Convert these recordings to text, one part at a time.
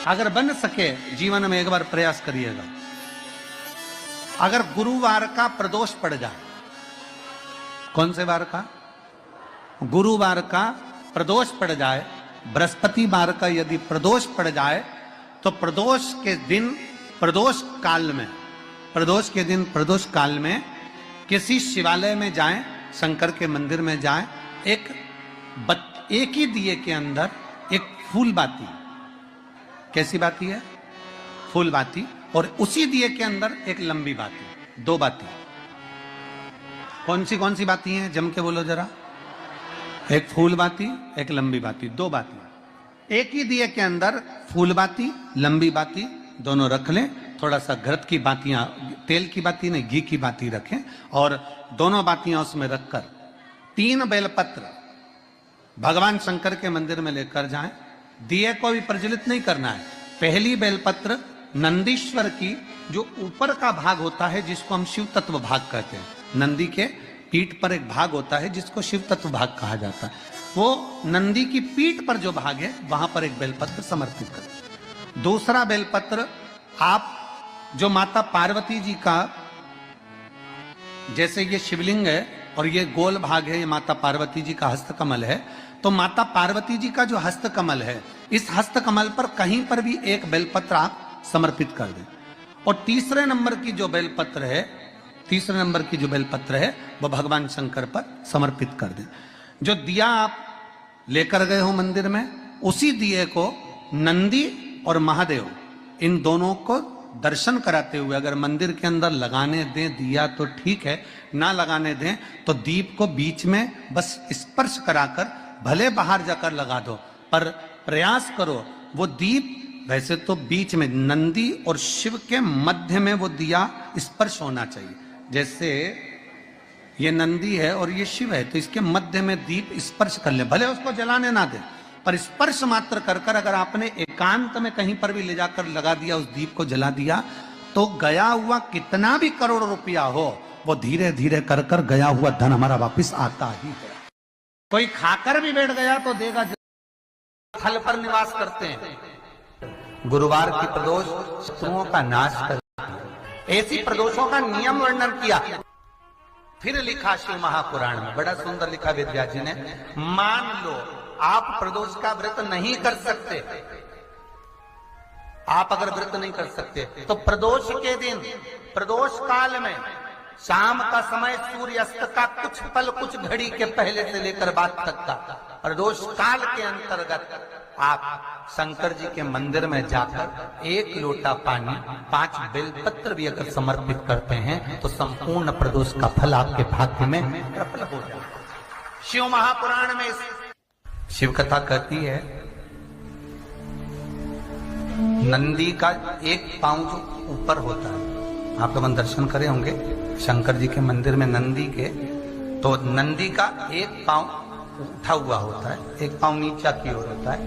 अगर बन सके जीवन में एक बार प्रयास करिएगा। अगर गुरुवार का प्रदोष पड़ जाए, कौन से वार का? गुरुवार का प्रदोष पड़ जाए, बृहस्पतिवार का यदि प्रदोष पड़ जाए, तो प्रदोष के दिन, प्रदोष काल में, प्रदोष के दिन, प्रदोष काल में किसी शिवालय में जाएं, शंकर के मंदिर में जाएं, एक ही दिए के अंदर एक फूल बाती, कैसी बाती है? फूल बाती, और उसी दिए के अंदर एक लंबी बाती, दो बाती। कौन सी बाती हैं? जम के बोलो जरा। एक फूल बाती, एक लंबी बाती, दो बाती। एक ही दिए के अंदर फूल बाती, लंबी बाती दोनों रख लें। थोड़ा सा घृत की बातियां, तेल की बाती नहीं, घी की बाती रखें, और दोनों बातियां उसमें रखकर 3 बेलपत्र भगवान शंकर के मंदिर में लेकर जाएं। दिए को भी प्रज्वलित नहीं करना है। पहली बेलपत्र नंदीश्वर की, जो ऊपर का भाग होता है जिसको हम शिव तत्व भाग कहते हैं, नंदी के पीठ पर एक भाग होता है जिसको शिव तत्व भाग कहा जाता है, वो नंदी की पीठ पर जो भाग है वहां पर एक बेलपत्र समर्पित करें। दूसरा बेलपत्र आप जो माता पार्वती जी का, जैसे ये शिवलिंग है और ये गोल भाग है, ये माता पार्वती जी का हस्तकमल है, तो माता पार्वती जी का जो हस्तकमल है, इस हस्तकमल पर कहीं पर भी एक बेलपत्र आप समर्पित कर दें। और तीसरे नंबर की जो बेलपत्र है, तीसरे नंबर की जो बेलपत्र है वो भगवान शंकर पर समर्पित कर दें। जो दिया आप लेकर गए हो मंदिर में, उसी दिए को नंदी और महादेव इन दोनों को दर्शन कराते हुए अगर मंदिर के अंदर लगाने दें दिया तो ठीक है, ना लगाने दें तो दीप को बीच में बस स्पर्श कराकर भले बाहर जाकर लगा दो, पर प्रयास करो वो दीप, वैसे तो बीच में नंदी और शिव के मध्य में वो दिया स्पर्श होना चाहिए। जैसे ये नंदी है और ये शिव है, तो इसके मध्य में दीप स्पर्श कर ले, भले उसको जलाने ना दे, पर स्पर्श मात्र कर कर अगर आपने एकांत में कहीं पर भी ले जाकर लगा दिया, उस दीप को जला दिया, तो गया हुआ कितना भी करोड़ रुपया हो, वो धीरे धीरे कर कर गया हुआ धन हमारा वापिस आता ही है। कोई खाकर भी बैठ गया तो देगा, फल पर निवास करते हैं। गुरुवार की प्रदोष शत्रुओं का नाश करती है। ऐसी प्रदोषों का नियम वर्णन किया, फिर लिखा शिव महापुराण में, बड़ा सुंदर लिखा वेदव्यास जी ने। मान लो आप प्रदोष का व्रत नहीं कर सकते, आप अगर व्रत नहीं कर सकते तो प्रदोष के दिन, प्रदोष काल में शाम का समय, सूर्यास्त का कुछ पल, कुछ घड़ी के पहले से लेकर बाद तक का प्रदोष काल के अंतर्गत आप शंकर जी के मंदिर में जाकर 1 लोटा पानी, 5 बेलपत्र भी अगर समर्पित करते हैं तो संपूर्ण प्रदोष का फल आपके भाग्य में प्रबल हो जाए। शिव महापुराण में शिव कथा कहती है, नंदी का एक पांव जो ऊपर होता है, आप लोग दर्शन करे होंगे शंकर जी के मंदिर में नंदी के, तो नंदी का एक पांव उठा हुआ होता है, एक पांव नीचा की ओर होता है।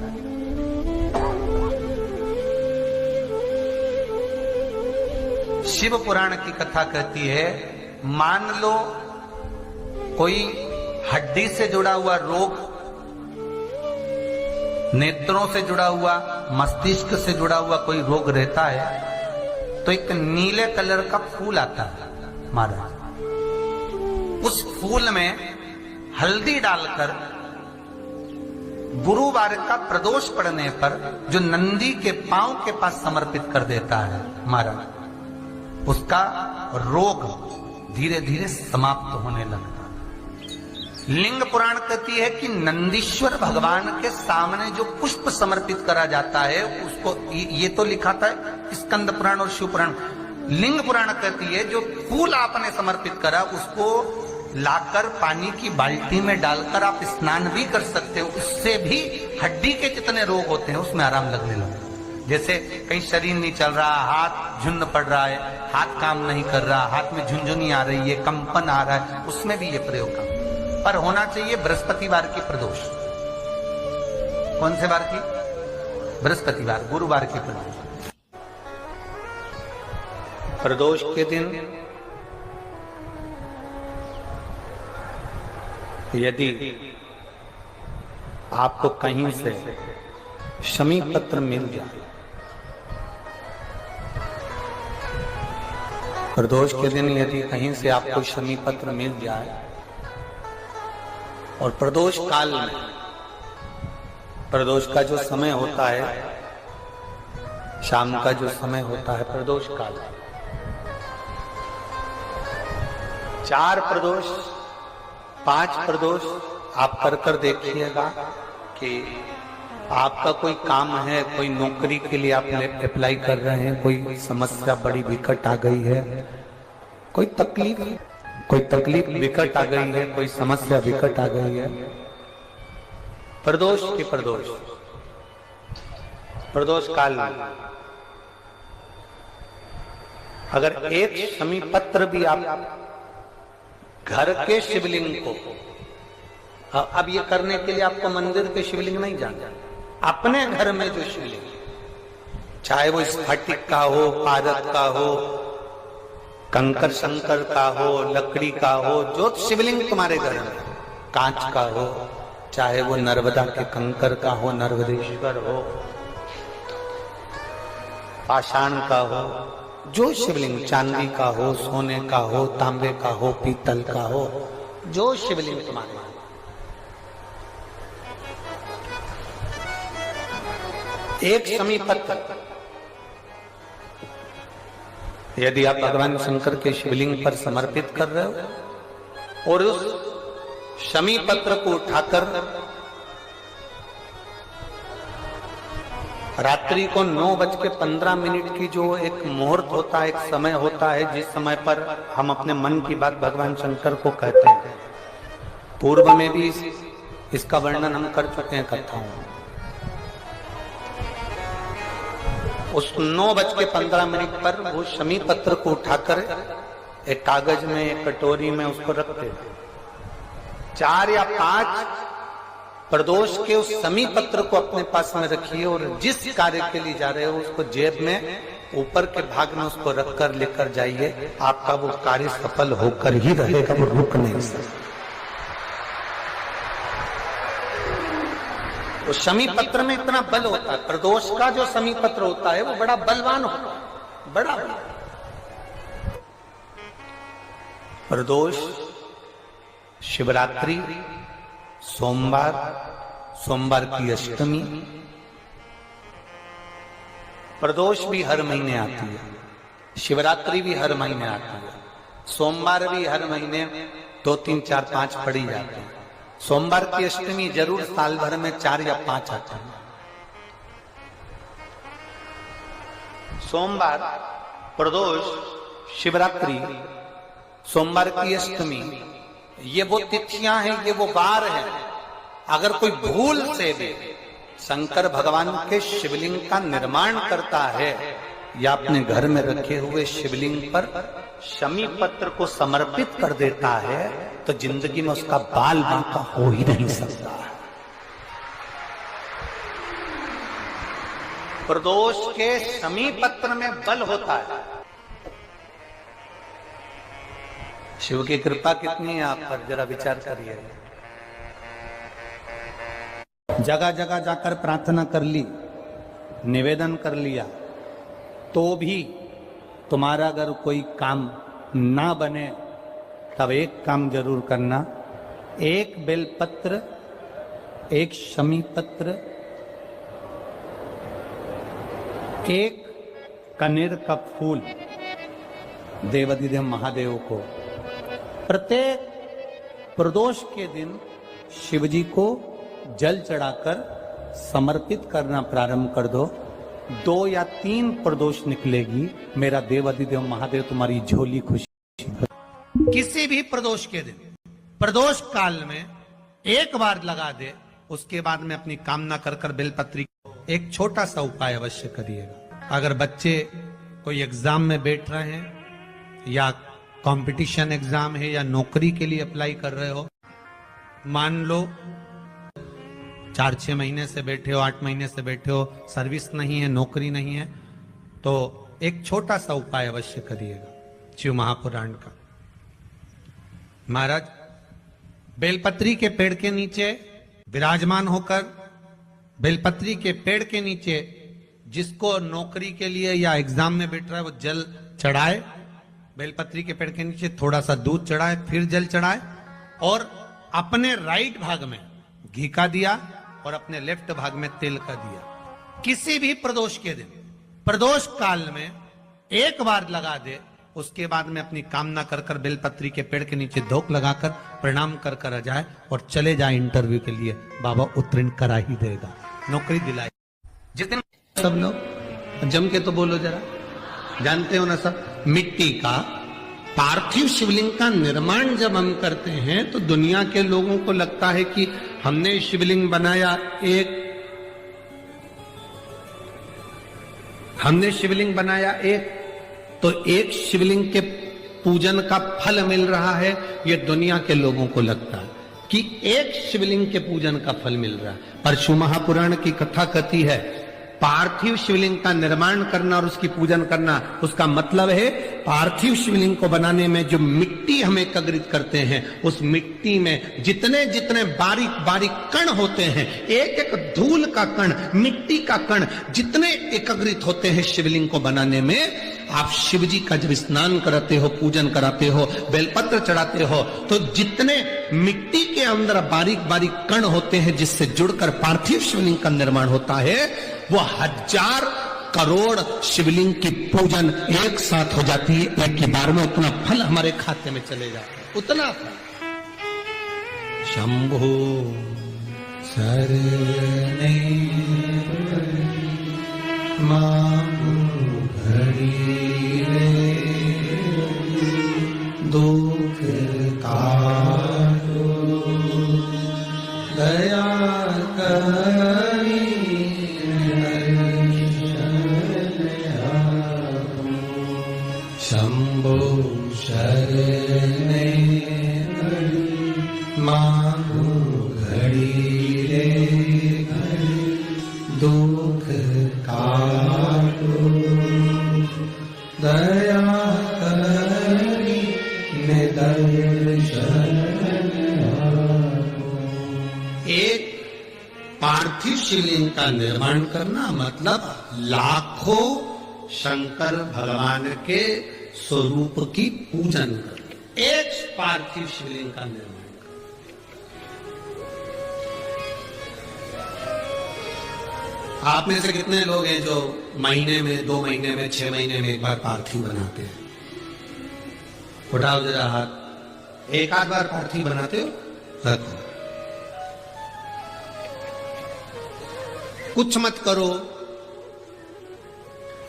शिव पुराण की कथा कहती है, मान लो कोई हड्डी से जुड़ा हुआ रोग, नेत्रों से जुड़ा हुआ, मस्तिष्क से जुड़ा हुआ कोई रोग रहता है, तो एक नीले कलर का फूल आता है महाराज, उस फूल में हल्दी डालकर गुरुवार का प्रदोष पड़ने पर जो नंदी के पांव के पास समर्पित कर देता है महाराज, उसका रोग धीरे धीरे समाप्त होने लगता है। लिंग पुराण कहती है कि नंदीश्वर भगवान के सामने जो पुष्प समर्पित करा जाता है उसको, ये तो लिखा था स्कंद पुराण और शिव पुराण। लिंग पुराण कहती है जो फूल आपने समर्पित करा उसको लाकर पानी की बाल्टी में डालकर आप स्नान भी कर सकते हो, उससे भी हड्डी के जितने रोग होते हैं उसमें आराम लगने लगता है। जैसे कहीं शरीर नहीं चल रहा, हाथ झुन्न पड़ रहा है, हाथ काम नहीं कर रहा, हाथ में झुंझुनी आ रही है, कंपन आ रहा है, उसमें भी ये प्रयोग काम, पर होना चाहिए बृहस्पतिवार की प्रदोष। कौन से वार की? बृहस्पतिवार, गुरुवार की प्रदोष। प्रदोष के दिन यदि आपको कहीं से शमी पत्र मिल जाए प्रदोष के दिन यदि कहीं से आपको शमी पत्र मिल जाए और प्रदोष काल में, प्रदोष का जो समय होता है, शाम का जो समय होता है प्रदोष काल, 4 प्रदोष 5 प्रदोष आप कर देखिएगा कि आपका कोई काम है, कोई नौकरी के लिए आप अप्लाई कर रहे हैं, कोई समस्या बड़ी विकट आ गई है, कोई तकलीफ विकट आ गई है, कोई समस्या विकट आ गई है, प्रदोष के प्रदोष काल में अगर एक शमी पत्र भी आप घर के शिवलिंग को, अब ये करने के लिए आपको मंदिर के शिवलिंग नहीं जाना, अपने घर में जो शिवलिंग, चाहे वो स्फटिक का हो, पारद का हो, कंकर शंकर का हो, लकड़ी का हो, जो शिवलिंग तुम्हारे घर में, कांच का हो, चाहे वो नर्मदा के कंकर का हो, नर्मदेश्वर हो, पाषाण का हो, जो शिवलिंग चांदी का हो, सोने का हो, तांबे का हो, पीतल का हो, जो शिवलिंग तुम्हारे, एक शमी पत्र यदि आप भगवान शंकर के शिवलिंग पर समर्पित कर रहे हो और उस शमी पत्र को उठाकर रात्रि को 9:15 की जो एक मुहूर्त होता है, एक समय होता है, जिस समय पर हम अपने मन की बात भगवान शंकर को कहते हैं, पूर्व में भी इसका वर्णन हम कर चुके हैं कथाओं में। उस 9:15 पर वो शमी पत्र को उठाकर एक कागज में, एक कटोरी में उसको रखते, 4 या 5 प्रदोष के उस शमी पत्र को अपने पास में रखिए और जिस कार्य के लिए जा रहे हो उसको जेब में ऊपर के भाग में उसको रखकर लेकर जाइए, आपका वो कार्य सफल होकर ही रहेगा, वो रुक नहीं सकता। तो शमी पत्र में इतना बल होता है, प्रदोष का जो शमी पत्र होता है वो बड़ा बलवान होता है, बड़ा बल। प्रदोष, शिवरात्रि, सोमवार की अष्टमी, प्रदोष भी हर महीने आती है, शिवरात्रि भी हर महीने आती है, सोमवार भी हर महीने 2, 3, 4, 5 पड़ी जाते हैं। सोमवार की अष्टमी जरूर साल भर में 4 या 5 आते हैं। सोमवार, प्रदोष, शिवरात्रि, सोमवार की अष्टमी, ये वो तिथियां हैं, ये वो वार हैं। अगर कोई भूल से भी शंकर भगवान के शिवलिंग का निर्माण करता है या अपने घर में रखे हुए शिवलिंग पर शमी पत्र को समर्पित कर देता है, तो जिंदगी में उसका बाल बांका हो ही नहीं सकता। प्रदोष के शमी पत्र में बल होता है। शिव की कृपा कितनी है आप पर, जरा विचार करिए। जगह जगह जाकर प्रार्थना कर ली, निवेदन कर लिया, तो भी तुम्हारा अगर कोई काम ना बने, तब एक काम जरूर करना, एक बेलपत्र, एक शमी पत्र, एक कनेर का फूल देवाधिदेव महादेव को प्रत्येक प्रदोष के दिन शिवजी को जल चढ़ाकर समर्पित करना प्रारंभ कर दो। 2 या 3 प्रदोष निकलेगी, मेरा देवाधिदेव महादेव तुम्हारी झोली खुशी। किसी भी प्रदोष के दिन, प्रदोष काल में एक बार लगा दे, उसके बाद में अपनी कामना कर कर बेलपत्री एक छोटा सा उपाय अवश्य करिएगा। अगर बच्चे कोई एग्जाम में बैठ रहे हैं या कंपटीशन एग्जाम है या नौकरी के लिए अप्लाई कर रहे हो, मान लो 4-6 महीने से बैठे हो, 8 महीने से बैठे हो, सर्विस नहीं है, नौकरी नहीं है, तो एक छोटा सा उपाय अवश्य करिएगा शिव महापुराण का। महाराज बेलपत्री के पेड़ के नीचे विराजमान होकर, बेलपत्री के पेड़ के नीचे जिसको नौकरी के लिए या एग्जाम में बैठ रहा है वो जल चढ़ाए बेलपत्री के पेड़ के नीचे थोड़ा सा दूध चढ़ाए, फिर जल चढ़ाए और अपने राइट भाग में घी का दिया और अपने लेफ्ट भाग में तेल का दिया। किसी भी प्रदोष के दिन, प्रदोष काल में एक बार लगा दे, उसके बाद में अपनी कामना कर कर बेलपत्री के पेड़ के नीचे धोख लगाकर प्रणाम कर कर आ जाए और चले जाए इंटरव्यू के लिए, बाबा उत्तीर्ण करा ही देगा, नौकरी दिलाई। जितने सब लोग जम के तो बोलो जरा, जानते हो ना सब, मिट्टी का पार्थिव शिवलिंग का निर्माण जब हम करते हैं तो दुनिया के लोगों को लगता है कि हमने शिवलिंग बनाया, हमने शिवलिंग बनाया तो एक शिवलिंग के पूजन का फल मिल रहा है। ये दुनिया के लोगों को लगता है कि एक शिवलिंग के पूजन का फल मिल रहा है। परशु महापुराण की कथा कहती है पार्थिव शिवलिंग का निर्माण करना और उसकी पूजन करना, उसका मतलब है पार्थिव शिवलिंग को बनाने में जो मिट्टी हम एकत्रित करते हैं, उस मिट्टी में जितने जितने बारीक बारीक कण होते हैं, एक एक धूल का कण, मिट्टी का कण जितने एकत्रित होते हैं शिवलिंग को बनाने में, आप शिव जी का जब स्नान कराते हो, पूजन कराते हो, बेलपत्र चढ़ाते हो, तो जितने मिट्टी के अंदर बारीक बारीक कण होते हैं जिससे जुड़कर पार्थिव शिवलिंग का निर्माण होता है, वो 1000 करोड़ शिवलिंग की पूजन एक साथ हो जाती है। एक ही बार में उतना फल हमारे खाते में चले जाता है, उतना फल। शंभो शरणे मां घड़ी रे दुख काटो दया करी शंभो शरणे मांगो घड़ी रे दुख काटो दया करी दर्शन। एक पार्थिव शिवलिंग का निर्माण करना मतलब लाखों शंकर भगवान के स्वरूप की पूजन कर, एक पार्थिव शिवलिंग का निर्माण कर। आप में से कितने लोग हैं जो महीने में, 2 महीने में, 6 महीने में एक बार पार्थिव बनाते हैं? उठाओ जरा हाथ। एक आध बार पार्थिव बनाते हो? रखो, कुछ मत करो।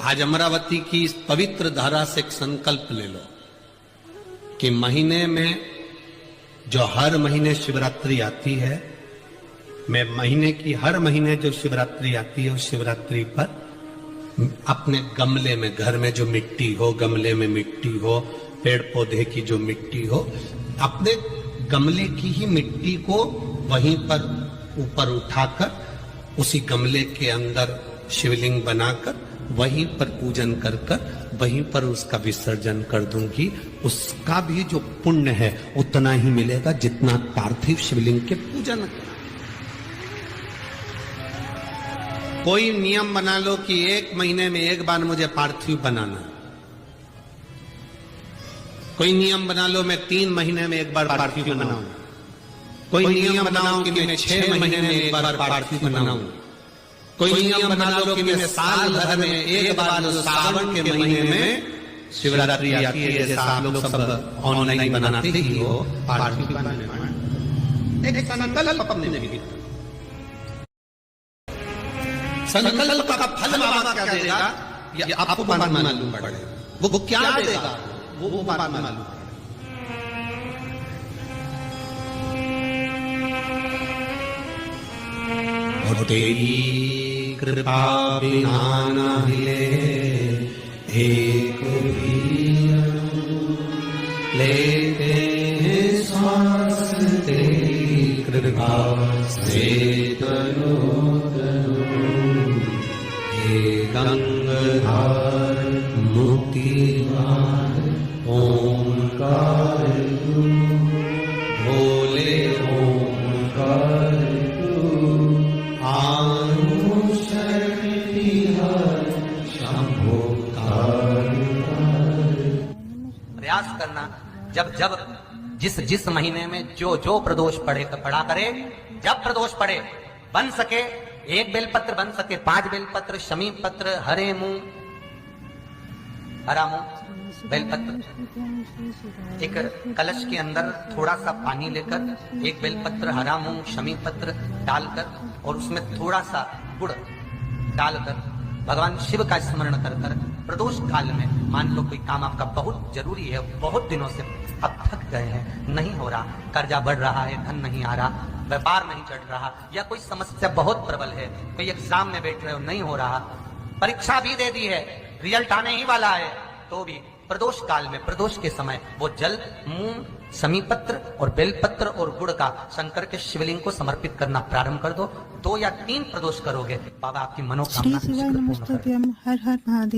आज अमरावती की इस पवित्र धारा से एक संकल्प ले लो कि महीने में जो हर महीने शिवरात्रि आती है, मैं महीने की हर महीने जो शिवरात्रि आती है उस शिवरात्रि पर अपने गमले में, घर में जो मिट्टी हो, गमले में मिट्टी हो, पेड़ पौधे की जो मिट्टी हो, अपने गमले की ही मिट्टी को वहीं पर ऊपर उठाकर उसी गमले के अंदर शिवलिंग बनाकर वहीं पर पूजन कर कर वहीं पर उसका विसर्जन कर दूंगी। उसका भी जो पुण्य है उतना ही मिलेगा जितना पार्थिव शिवलिंग के पूजन का। कोई नियम बना लो कि 1 महीने में एक बार मुझे पार्थिव बनाना। कोई नियम बना लो मैं 3 महीने में एक बार पार्थिव बनाऊं। कोई नियम बनाओ कि मैं 6 महीने में एक बार पार्थिव बनाऊं। कोई नियम बना लो कि मैं साल भर में एक बार सावन के महीने में शिवरात्रि आती है, जैसा आप लोग सब ऑनलाइन बनाते ही हो, पार्थिव बनाना। एक संकल्प अपने भी, संकल्प का फल बाबा क्या देगा ये आपको मालूम पड़ेगा। वो क्या देगा वो बात मालूम पड़ेगा। और तेरी कृपा बिना न हिले एक भी लेते हैं सांस तेरी कृपा से तनो हे गंगाधार मुक्तिधार ओंकार भोले ओंकार प्रयास करना, जब जब जिस जिस महीने में जो जो प्रदोष पड़ा करे, जब प्रदोष पड़े बन सके 1 बेलपत्र, बन सके 5 बेलपत्र, शमी पत्र, हरे मुंह, हरा मुंह, बेलपत्र, एक कलश के अंदर थोड़ा सा पानी लेकर 1 बेलपत्र, हरा मूंग, शमी पत्र डालकर और उसमें थोड़ा सा गुड़ डालकर भगवान शिव का स्मरण कर कर प्रदोष काल में, मान लो कोई काम आपका बहुत जरूरी है, बहुत दिनों से अब थक गए हैं, नहीं हो रहा, कर्जा बढ़ रहा है, धन नहीं आ रहा, व्यापार नहीं चढ़ रहा, या कोई समस्या बहुत प्रबल है, कोई एग्जाम में बैठ रहे हो नहीं हो रहा, परीक्षा भी दे दी है, रिजल्ट आने ही वाला है, तो भी प्रदोष काल में, प्रदोष के समय वो जल, मूंग, शमी पत्र और बेलपत्र और गुड़ का शंकर के शिवलिंग को समर्पित करना प्रारंभ कर दो। 2 या 3 प्रदोष करोगे, बाबा आपकी श्री मनोकामना शिवाय शीघ्र पूर्ण करेंगे। नमस्तुभ्यं। हर हर महादेव।